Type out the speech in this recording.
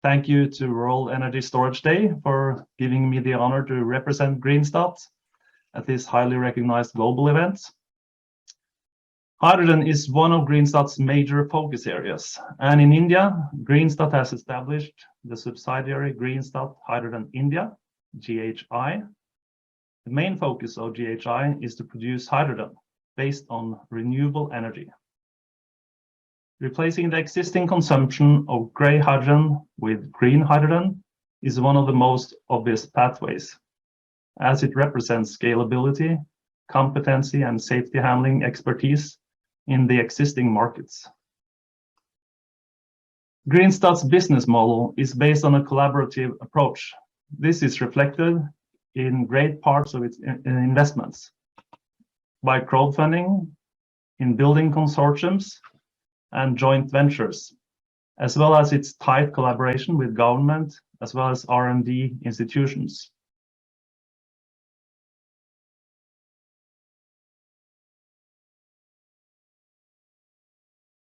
Thank you to World Energy Storage Day for giving me the honor to represent Greenstat at this highly recognized global event. Hydrogen is one of Greenstat's major focus areas, and in India, Greenstat has established the subsidiary Greenstat Hydrogen India, GHI. The main focus of GHI is to produce hydrogen based on renewable energy. Replacing the existing consumption of grey hydrogen with green hydrogen is one of the most obvious pathways, as it represents scalability, competency, and safety handling expertise in the existing markets. Greenstat's business model is based on a collaborative approach. This is reflected in great parts of its investments by crowdfunding, in building consortiums, and joint ventures, as well as its tight collaboration with government, as well as R&D institutions.